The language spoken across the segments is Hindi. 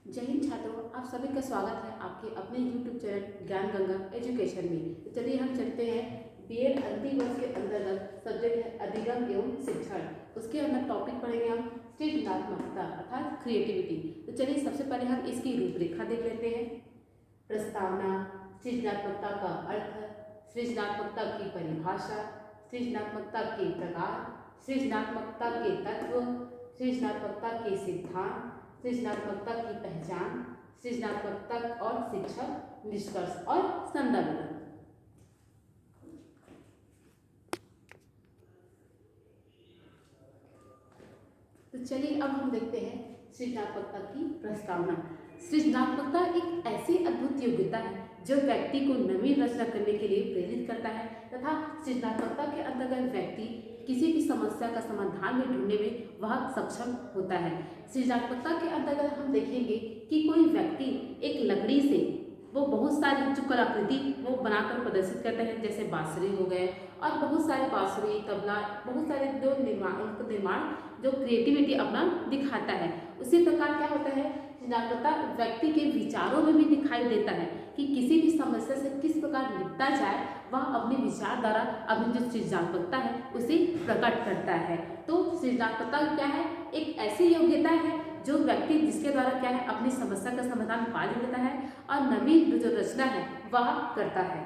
जय हिंद छात्रों, आप सभी का स्वागत है आपके अपने YouTube चैनल ज्ञान गंगा एजुकेशन में। तो चलिए हम चलते हैं बीएड अंतिम वर्ष के अंतर्गत सब्जेक्ट है अधिगम एवं शिक्षण। उसके अंदर टॉपिक पढ़ेंगे हम सृजनात्मकता अर्थात क्रिएटिविटी। तो चलिए सबसे पहले हम इसकी रूपरेखा देख लेते हैं। प्रस्तावना, सृजनात्मकता का अर्थ, सृजनात्मकता की परिभाषा, सृजनात्मकता के प्रकार, सृजनात्मकता के तत्व, सृजनात्मकता के सिद्धांत, सृजनात्मकता की पहचान, सृजनात्मकता और शिक्षक, निष्कर्ष और संदर्भ। तो चलिए अब हम देखते हैं सृजनात्मकता की प्रस्तावना। सृजनात्मकता एक ऐसी अद्भुत योग्यता है जो व्यक्ति को नवीन रचना करने के लिए प्रेरित करता है तथा सृजनात्मकता के अंतर्गत व्यक्ति किसी भी समस्या का समाधान में ढूंढने में वह सक्षम होता है। सृजनात्मकता के अंतर्गत हम देखेंगे कि कोई व्यक्ति एक लकड़ी से वो बहुत सारी जो कलाकृति वो बनाकर प्रदर्शित करते हैं, जैसे बांसुरी हो गए और बहुत सारे बांसुरी, तबला, बहुत सारे जो निर्माण जो क्रिएटिविटी अपना दिखाता है। उसी प्रकार क्या होता है, सृजनात्मकता व्यक्ति के विचारों में भी दिखाई देता है कि किसी भी समस्या से किस प्रकार निपटा जाए, वह अपने विचार द्वारा अपनी जो सृजनात्मकता है उसे प्रकट करता है। तो सृजनात्मकता क्या है, एक ऐसी योग्यता है जो व्यक्ति जिसके द्वारा क्या है अपनी समस्या का समाधान पा लेता है और नवीन जो रचना है वह करता है।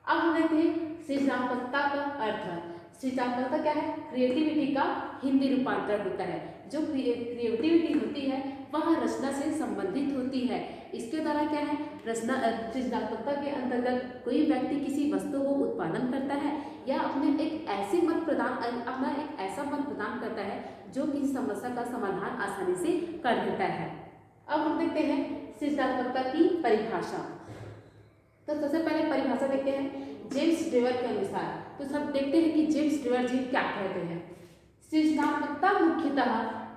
अब हम देखते हैं सृजनात्मकता का अर्थ। सृजनात्मकता क्या है, क्रिएटिविटी का हिंदी रूपांतर होता है। जो क्रिएटिविटी होती है वह रचना से संबंधित होती है। इसके द्वारा क्या है, रचना सृजनात्मकता के अंतर्गत कोई व्यक्ति किसी वस्तु को उत्पादन करता है या अपना एक ऐसा मत प्रदान करता है जो किसी समस्या का समाधान आसानी से कर देता है। अब हम देखते हैं सृजनात्मकता की परिभाषा। तो सबसे पहले परिभाषा देखते हैं जेम्स ड्रेवर के अनुसार। तो सब देखते हैं कि जेम्स ड्रेवर जी क्या कहते हैं। सृजनात्मकता मुख्यतः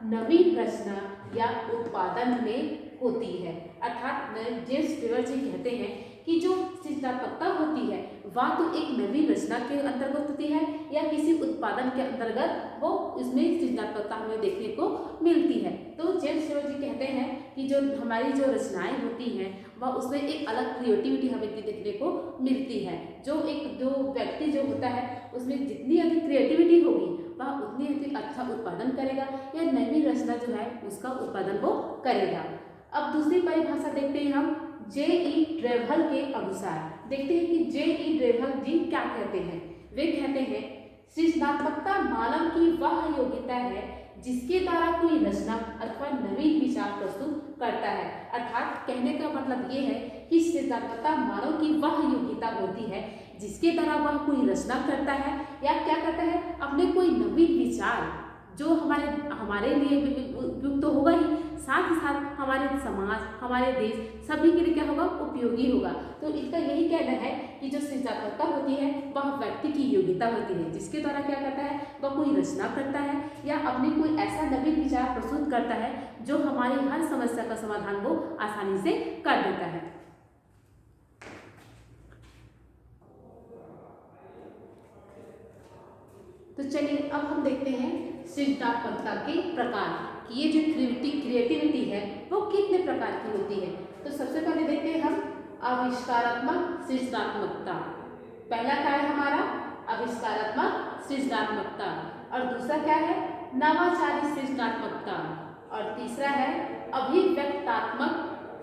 नवीन रचना या उत्पादन में होती है। अर्थात जेम्स ड्रेवर जी कहते हैं कि जो सृजनात्मकता होती है वह तो एक नवीन रचना के अंतर्गत होती है या किसी उत्पादन के अंतर्गत वो इसमें सृजनात्मकता हमें देखने को मिलती है। तो जेम्स ड्रेवर जी कहते हैं कि जो हमारी जो रचनाएं होती हैं वह उसमें एक अलग क्रिएटिविटी हमें देखने को मिलती है। जो व्यक्ति जो होता है उसमें जितनी अधिक क्रिएटिविटी होगी वह उतनी अधिक अच्छा उत्पादन करेगा या नवीन रचना जो है उसका उत्पादन वो करेगा। अब दूसरी परिभाषा देखते हैं हम जे.ई. ड्रेवल के अनुसार। देखते हैं कि जे.ई. ड्रेवल जी क्या कहते हैं। वे कहते हैं सृजनात्मकता मानव की वह योग्यता है जिसके द्वारा कोई रचना अथवा नवीन विचार प्रस्तुत करता है। अर्थात कहने का मतलब ये है कि सृजनात्मकता मानव की वह योग्यता होती है जिसके द्वारा वह कोई रचना करता है या क्या करता है, अपने कोई नवीन विचार जो हमारे लिए उपयुक्त तो होगा ही, साथ ही साथ हमारे समाज, हमारे देश सभी के लिए क्या होगा, उपयोगी होगा। तो इसका यही कहना है कि जो सृजनात्मकता होती है वह व्यक्ति की योग्यता होती है जिसके द्वारा क्या करता है, वह कोई रचना करता है या अपने कोई ऐसा नवीन विचार प्रस्तुत करता है जो हमारी हर समस्या का समाधान वो आसानी से कर देता है। तो चलिए अब हम देखते हैं सृजनात्मकता के प्रकार कि ये जो क्रिएटिविटी है वो कितने प्रकार की होती है। तो सबसे पहले देखते हैं हम आविष्कारात्मक सृजनात्मकता। पहला क्या है हमारा, आविष्कारात्मक सृजनात्मकता, और दूसरा क्या है, नवाचारी सृजनात्मकता, और तीसरा है अभिव्यक्तात्मक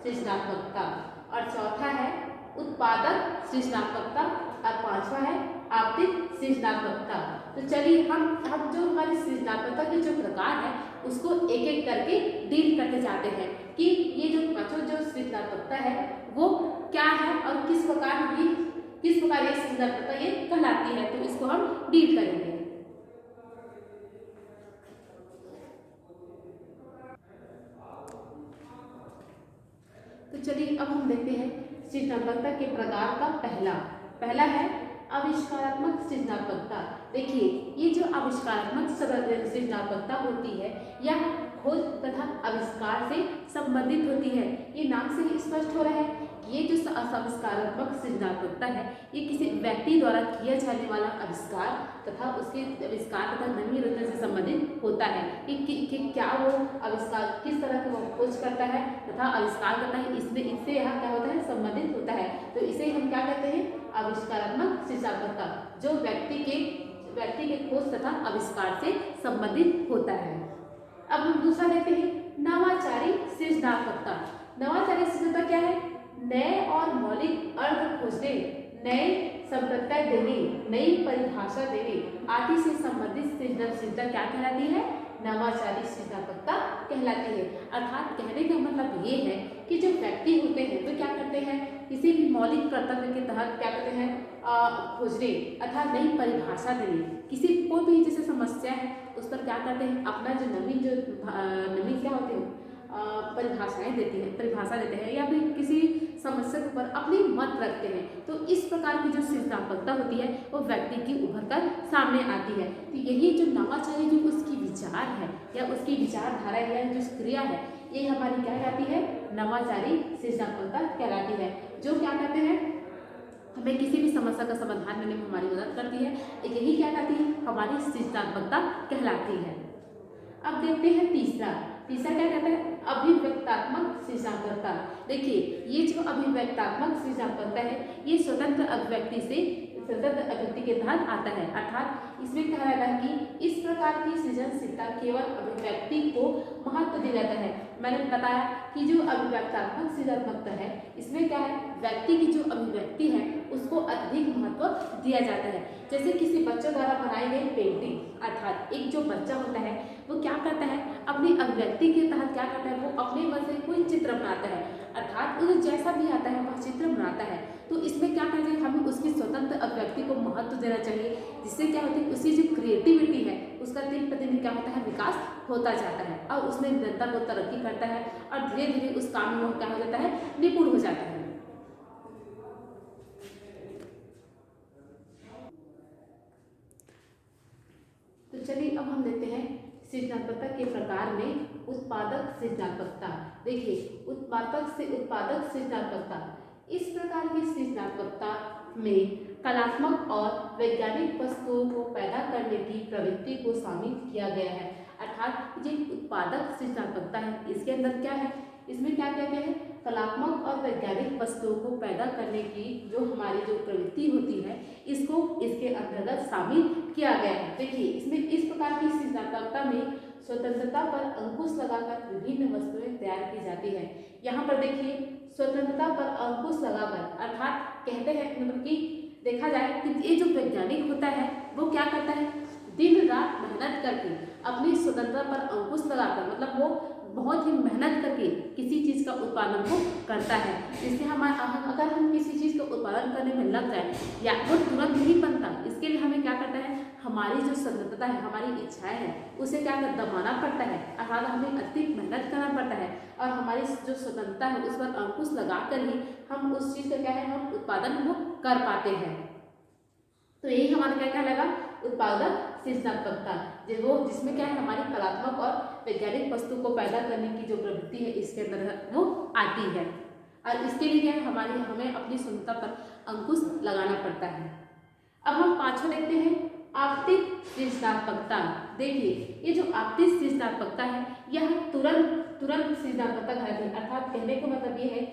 सृजनात्मकता, और चौथा है उत्पादक सृजनात्मकता, और पांचवा है आपतित सृजनात्मकता। तो चलिए हम जो हमारी सृजनात्मकता के जो प्रकार है उसको एक एक करके डील करते जाते हैं कि ये जो पांचों जो सृजनात्मकता है वो क्या है और किस प्रकार ये सृजनात्मकता ये कहलाती है। तो इसको हम डील करेंगे। तो चलिए अब हम देखते हैं सृजनात्मकता के प्रकार का पहला है आविष्कारात्मक सृजनात्मकता। देखिए ये जो आविष्कारात्मक सृजनात्मकता होती है यह खोज तथा आविष्कार से संबंधित होती है। ये नाम से ही स्पष्ट हो रहा है ये जो आविष्कारात्मक सृजनात्मकता है, ये किसी व्यक्ति द्वारा किया जाने वाला आविष्कार तथा उसके आविष्कार तथा नवीन रचना से संबंधित होता है कि क्या वो आविष्कार किस तरह की वो खोज करता है तथा आविष्कार करता है, इसमें इससे यहाँ क्या होता है संबंधित होता है। तो इसे हम क्या कहते हैं, आविष्कारात्मक सृजनात्मकता, जो व्यक्ति के खोज तथा आविष्कार से संबंधित होता है। अब हम दूसरा देखते हैं, नवाचारी सृजनात्मकता। नवाचारी सृजनात्मकता क्या है, नए और मौलिक अर्थ खोजने, नए संप्रत्यय देने, नई परिभाषा देने आदि से संबंधित सृजनशीलता क्या कहलाती है, नवाचारी सृजनात्मकता कहलाती है। अर्थात कहने का मतलब ये है कि जो व्यक्ति होते हैं वो क्या करते हैं, किसी भी मौलिक कर्तव्य के तहत क्या करते हैं, खोजने अर्थात नई परिभाषा देने, किसी कोई भी जैसे समस्या है उस पर क्या करते हैं, अपना जो नवीन क्या होते हैं परिभाषा देते हैं या फिर किसी समस्या के ऊपर अपनी मत रखते हैं। तो इस प्रकार की जो सृजनात्मकता होती है वो व्यक्ति की उभर कर सामने आती है। तो यही जो नवाचारी जो उसकी विचार है या उसकी विचारधारा है या जो क्रिया है, ये हमारी क्या कहलाती है, नवाचारी सृजनात्मकता कहलाती है। जो क्या कहते हैं, हमें किसी भी समस्या का समाधान करने में हमारी मदद करती है, यही क्या कहती है, हमारी सृजनात्मकता कहलाती है। अब देखते हैं तीसरा क्या कहता है, अभिव्यक्तात्मक सृजनात्मकता। देखिए ये जो अभिव्यक्तात्मक सृजनात्मकता है, ये स्वतंत्र अभिव्यक्ति के तहत आता है। अर्थात इसमें कहा जाता है कि इस प्रकार की सृजनशीलता केवल अभिव्यक्ति को महत्व दिया जाता है। मैंने बताया कि जो अभिव्यक्तात्मक सृजनात्मकता है, इसमें क्या है, व्यक्ति की जो अभिव्यक्ति है उसको अधिक महत्व दिया जाता है। जैसे किसी बच्चों द्वारा बनाई गई पेंटिंग, अर्थात एक जो बच्चा होता है वो क्या करता है, अपनी अभिव्यक्ति के तहत क्या करता है, वो अपने मन से कोई चित्र बनाता है, अर्थात उसे जैसा भी आता है वह चित्र बनाता है। तो इसमें क्या करना चाहिए, हमें उसकी स्वतंत्र अभिव्यक्ति को महत्व देना चाहिए, जिससे क्या होती है, उसकी जो क्रिएटिविटी है उसका दिन प्रतिदिन क्या होता है, विकास होता जाता है और उसमें निरंतर वो तरक्की करता है और धीरे धीरे उस काम में वो क्या हो जाता है, निपुण हो जाता है। तो चलिए अब हम देखते हैं सृजनात्मकता के प्रकार में उत्पादक सृजनात्मकता। देखिए उत्पादक सृजनात्मकता, इस प्रकार की सृजनात्मकता में कलात्मक और वैज्ञानिक वस्तुओं को पैदा करने की प्रवृत्ति को शामिल किया गया है। अर्थात जो उत्पादक सृजनात्मकता है, इसके अंदर क्या है, इसमें क्या कहते हैं, कलात्मक और वैज्ञानिक वस्तुओं को पैदा करने की जो हमारी जो प्रवृत्ति होती है, इसको इसके अंतर्गत शामिल किया गया है। देखिए इसमें इस प्रकार की सृजनात्मकता में स्वतंत्रता पर अंकुश लगाकर विभिन्न वस्तुएं तैयार की जाती है। यहाँ पर देखिए स्वतंत्रता पर अंकुश लगाकर, अर्थात कहते हैं मतलब कि देखा जाए कि ये जो वैज्ञानिक होता है वो क्या करता है, दिन रात मेहनत करके अपनी स्वतंत्रता पर अंकुश लगाकर, मतलब वो बहुत ही मेहनत करके किसी चीज़ का उत्पादन को करता है। जिससे अगर हम किसी चीज़ का उत्पादन करने में लग जाए या वो तुरंत नहीं बनता, इसके लिए हमें क्या करता है, हमारी जो स्वतंत्रता है, हमारी इच्छाएं हैं, उसे क्या कर दबाना पड़ता है, अर्थात हमें अतिरिक्त मेहनत करना पड़ता है और हमारी जो स्वतंत्रता है उस पर अंकुश लगा कर ही हम उस चीज़ का क्या है, हम उत्पादन वो कर पाते हैं। तो यही हमारा क्या लगा, उत्पादक सृजनात्मकता, जिसमें क्या है, हमारी कलात्मक और वैज्ञानिक वस्तु को पैदा करने की जो प्रवृत्ति है इसके अंदर वो आती है और इसके लिए क्या है, हमें अपनी स्वतंत्रता पर अंकुश लगाना पड़ता है। अब हम पांचवा देखते हैं, आपतित सृजनात्मकता। देखिए ये जो आपतित सृजनात्मकता है यह तुरंत सृजनात्मकता कहलाती है। अर्थात कहने का मतलब ये है,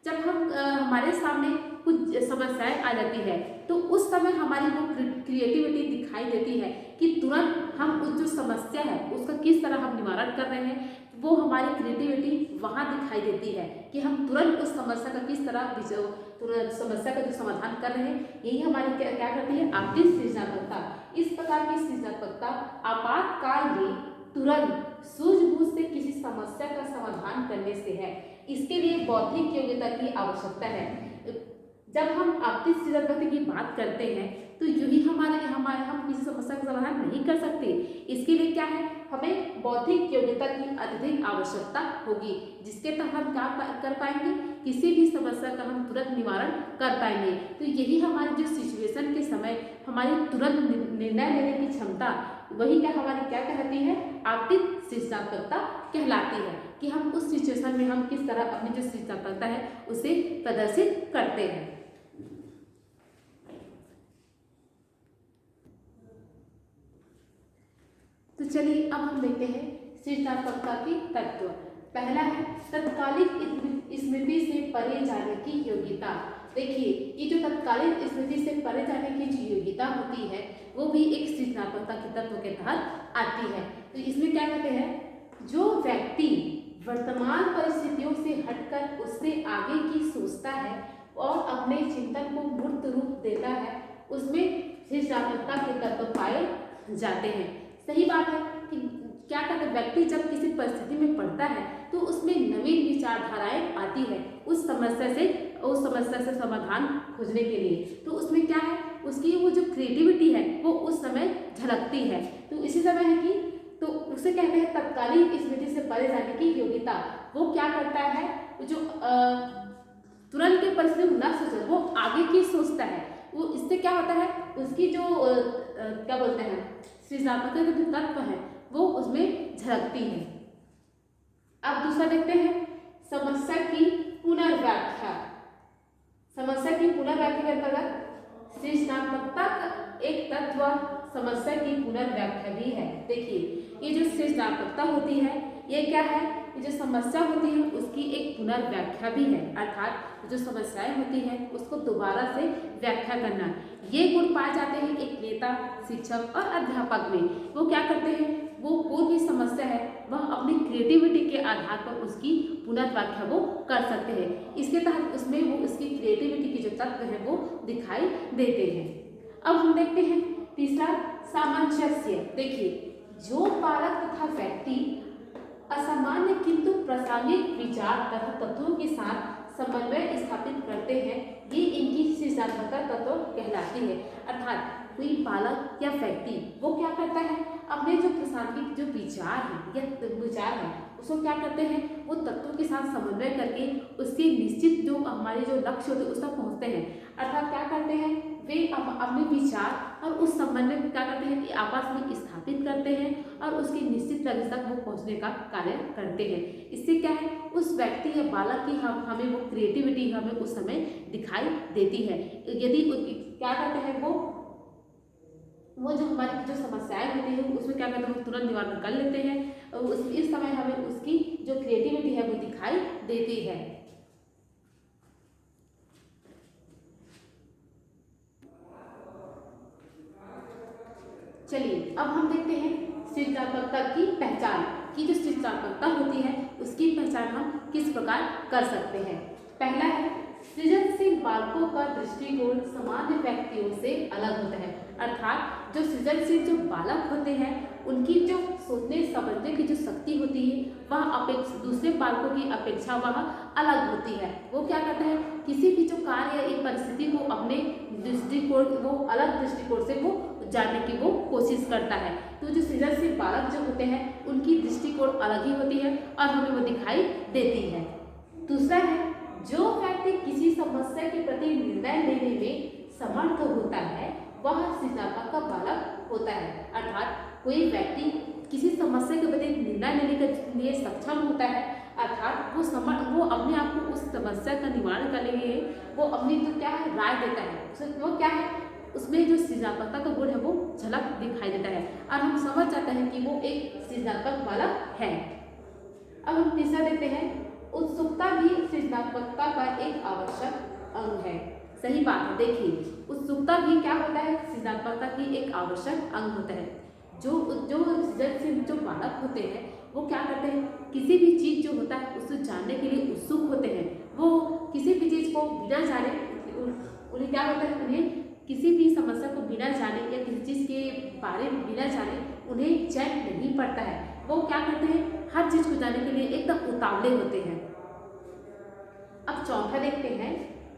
जब हम हमारे सामने कुछ समस्याएं आ जाती है तो उस समय हमारी वो क्रिएटिविटी दिखाई देती है कि तुरंत हम उस जो समस्या है उसका किस तरह हम निवारण कर रहे हैं, वो हमारी क्रिएटिविटी वहाँ दिखाई देती है कि हम तुरंत उस समस्या का किस तरह समस्या का जो समाधान कर रहे हैं। यही हमारी क्या करती है, आपतित सृजनात्मकता। इस प्रकार की सृजनात्मकता आपातकाल में तुरंत सूझबूझ से किसी समस्या का समाधान करने से है। इसके लिए बौद्धिक योग्यता की आवश्यकता है। जब हम आपतित सृजनात्मकता की बात करते हैं तो यूं ही हम किसी समस्या का समाधान नहीं कर सकते। इसके लिए क्या है, हमें बौद्धिक योग्यता की अत्यधिक आवश्यकता होगी, जिसके तहत हम क्या कर पाएंगे, किसी भी समस्या का हम तुरंत निवारण कर पाएंगे। तो यही हमारी जो सिचुएशन के समय हमारी तुरंत निर्णय लेने की क्षमता, वही क्या हमारी क्या कहती है, आपतित सृजनात्मकता कहलाती है कि हम उस सिचुएशन में हम किस तरह अपनी जो सृजनात्मकता है उसे प्रदर्शित करते हैं। तो चलिए अब हम देखते हैं सृजनात्मकता के तत्व। पहला है तत्कालिक स्मृति से परे जाने की योग्यता। देखिए ये जो तत्कालिक स्मृति से परे जाने की जो योग्यता होती है वो भी एक सृजनात्मकता के तत्व के तहत आती है। तो इसमें क्या कहते हैं, जो व्यक्ति वर्तमान परिस्थितियों से हटकर उससे आगे की सोचता है और अपने चिंतन को मूर्त रूप देता है उसमें सृजनात्मकता के तत्व पाए जाते हैं। सही बात है कि क्या कहते हैं, व्यक्ति जब किसी परिस्थिति में पड़ता है तो उसमें नवीन विचारधाराएं आती है उस समस्या से समाधान खोजने के लिए। तो उसमें क्या है, उसकी वो जो क्रिएटिविटी है वो उस समय झलकती है। तो इसी समय है कि तो उसे कहते हैं तत्कालीन स्मृति से परे जाने की योग्यता। वो क्या करता है, जो तुरंत के परिस्थिति में न सोचे वो आगे की सोचता है। वो इससे क्या होता है, उसकी जो क्या बोलते हैं सृजनात्मकता के जो तत्व है वो उसमें झलकती है। अब दूसरा देखते हैं समस्या की पुनर्व्याख्या। समस्या की पुनर्व्याख्या के अंतर्गत सृजनात्मकता का एक तत्व समस्या की पुनर्व्याख्या भी है। देखिए ये जो सृजनात्मकता होती है ये क्या है, ये जो समस्या होती है उसकी एक पुनर्व्याख्या भी है, अर्थात जो समस्याएं होती हैं उसको दोबारा से व्याख्या करना। ये गुण पाए जाते हैं एक नेता, शिक्षक और अध्यापक में। वो क्या करते हैं, वो कोई भी समस्या है वह अपनी क्रिएटिविटी के आधार पर उसकी पुनर्व्याख्या वो कर सकते हैं। इसके तहत उसमें वो उसकी क्रिएटिविटी की जो तत्व है वो दिखाई देते हैं। अब हम देखते हैं तीसरा सामंजस्य। देखिए जो बालक तथा व्यक्ति असामान्य किंतु प्रासंगिक विचार तथा तत्वों के साथ समन्वय स्थापित करते हैं ये इनकी सृजनात्मकता तत्व कहलाती है। अर्थात कोई बालक या व्यक्ति वो क्या करता है, अपने जो प्रासंगिक जो विचार है उसको क्या करते हैं, वो तत्वों के साथ समन्वय करके उसके निश्चित जो हमारे जो लक्ष्य होते हैं उस तक पहुँचते हैं। अर्थात क्या करते हैं, वे अपने विचार और उस समन्वय को क्या करते हैं कि आपस में स्थापित करते हैं और उसके निश्चित लक्ष्य तक वो पहुंचने का कार्य करते हैं। इससे क्या है, उस व्यक्ति या बालक की हमें वो क्रिएटिविटी हमें उस समय दिखाई देती है। यदि क्या करते हैं वो जो हमारी जो समस्याएं होती हैं उसमें क्या करते हैं, वो तुरंत निवारण कर लेते हैं और इस समय हमें उसकी जो क्रिएटिविटी है वो दिखाई देती है। चलिए अब हम देखते हैं सृजनात्मकता की पहचान की जो सृजनात्मकता होती है उसकी पहचान हम किस प्रकार कर सकते हैं। पहला है सृजनशील बालकों का दृष्टिकोण सामान्य व्यक्तियों से अलग होता है। अर्थात जो सृजनशील जो बालक होते हैं उनकी जो सोचने समझने की जो शक्ति होती है वह दूसरे बालकों की अपेक्षा वह अलग होती है। वो क्या करता है, किसी भी जो कार्य या एक परिस्थिति को अपने दृष्टिकोण वो अलग दृष्टिकोण से वो जानने की वो कोशिश करता है। तो जो सृजनशील बालक जो होते हैं उनकी दृष्टिकोण अलग ही होती है और हमें वो दिखाई देती है। दूसरा है जो व्यक्ति किसी समस्या के प्रति निर्णय लेने में समर्थ होता है वह सृजनात्मक का बालक होता है। अर्थात कोई व्यक्ति किसी समस्या के प्रति निर्णय लेने के लिए सक्षम होता है, अर्थात वो अपने आप को उस समस्या का निवारण करने के लिए वो अपनी जो क्या है राय देता है, वो क्या है उसमें जो सृजनात्मकता का गुण है वो झलक दिखाई देता है और हम समझ जाते हैं कि वो एक सृजनात्मक बालक है। अब हम तीसरा देखते हैं उत्सुकता भी सृजनात्मकता का एक आवश्यक अंग है। सही बात है, देखिए उत्सुकता भी क्या होता है, सृजनात्मकता की एक आवश्यक अंग होता है। जो सृजनशील जो बालक होते हैं वो क्या करते हैं, किसी भी चीज़ जो होता है उसको जानने के लिए उत्सुक होते हैं। वो किसी भी चीज़ को बिना जाने उन्हें क्या होता है, उन्हें किसी भी समस्या को बिना जाने या किसी चीज़ के बारे में बिना जाने उन्हें चैन नहीं पड़ता है। वो क्या करते हैं, हर चीज़ को जानने के लिए एकदम उतावले होते हैं। अब चौथा देखते हैं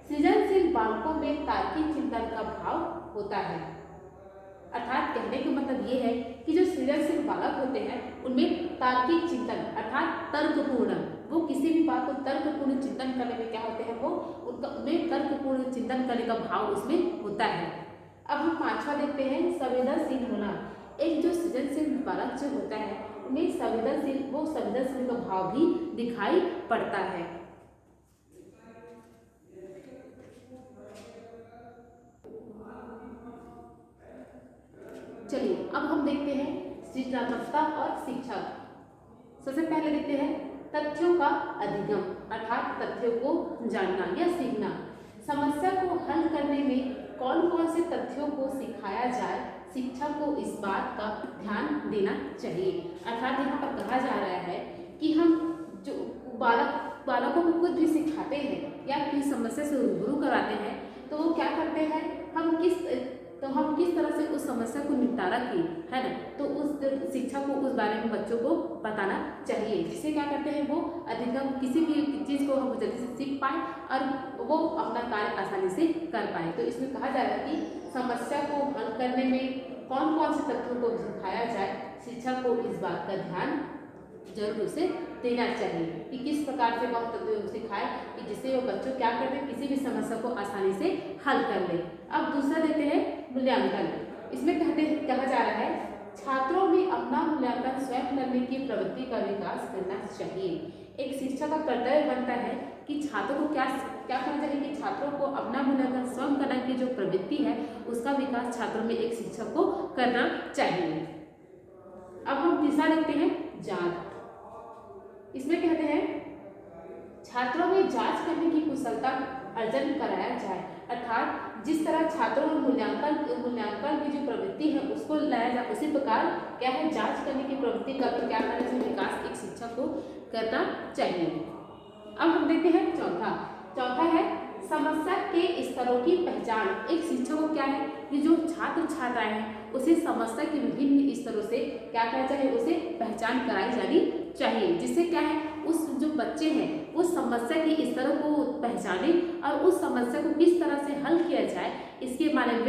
सृजनशील बालकों में तार्किक चिंतन का भाव होता है। अर्थात कहने का मतलब ये है कि जो सृजनशील बालक होते हैं उनमें तार्किक चिंतन अर्थात तर्कपूर्ण, वो किसी भी बात को तर्कपूर्ण चिंतन करने में क्या होते हैं, वो उनमें तर्कपूर्ण चिंतन करने का भाव उसमें होता है। अब हम पांचवा देखते हैं संवेदनशील होना। एक जो सृजनशील बालक जो होता है में संवेदनशील का भाव भी दिखाई पड़ता है। चलिए अब हम देखते हैं सृजनात्मकता और शिक्षा। सबसे पहले देखते हैं तथ्यों का अधिगम, अर्थात तथ्यों को जानना या सीखना। समस्या को हल करने में कौन कौन से तथ्यों को सिखाया जाए, शिक्षक को इस बात का ध्यान देना चाहिए। अर्थात यहाँ पर कहा जा रहा है कि हम जो बालकों को कुछ भी सिखाते हैं या किसी समस्या से रूबरू कराते हैं तो वो क्या करते हैं, हम किस तरह से उस समस्या को निपटारा की है ना, तो उस शिक्षा को उस बारे में बच्चों को बताना चाहिए, जिससे क्या करते हैं वो अधिगम किसी भी चीज़ को हम जल्दी से सीख पाए और वो अपना कार्य आसानी से कर पाए। तो इसमें कहा जा रहा है कि समस्या को हल करने में कौन कौन से तत्वों को सिखाया जाए, शिक्षक को इस बात का ध्यान जरूर उसे देना चाहिए कि किस प्रकार से वह तत्व सिखाए कि जिससे वो बच्चों क्या कर दे, किसी भी समस्या को आसानी से हल कर ले। अब दूसरा देते हैं मूल्यांकन। इसमें कहा जा रहा है छात्रों में अपना मूल्यांकन स्वयं करने की प्रवृत्ति का विकास करना चाहिए। एक शिक्षक का कर्तव्य बनता है कि छात्रों को क्या करना चाहिए कि छात्रों को अपना मूल्यांकन स्वयं करने की जो प्रवृत्ति है उसका विकास छात्रों में एक शिक्षक को करना चाहिए। अब हम तीसरा देखते हैं जांच। इसमें कहते हैं छात्रों में जांच करने की कुशलता अर्जन कराया जाए, अर्थात जिस तरह छात्रों में मूल्यांकन की जो प्रवृत्ति है उसको लाया जाए, उसी प्रकार क्या है जांच करने की प्रवृत्ति का तो क्या करना चाहिए, विकास एक शिक्षक को करना चाहिए। अब हम देखते हैं चौथा है समस्या के स्तरों की पहचान। एक शिक्षक को क्या है कि जो छात्र छात्राएं हैं उसे समस्या के विभिन्न स्तरों से क्या करना चाहिए, उसे पहचान कराई जानी चाहिए, जिससे क्या है उस जो बच्चे हैं उस समस्या के स्तरों को पहचाने और उस समस्या को किस तरह से हल किया जाए इसके बारे में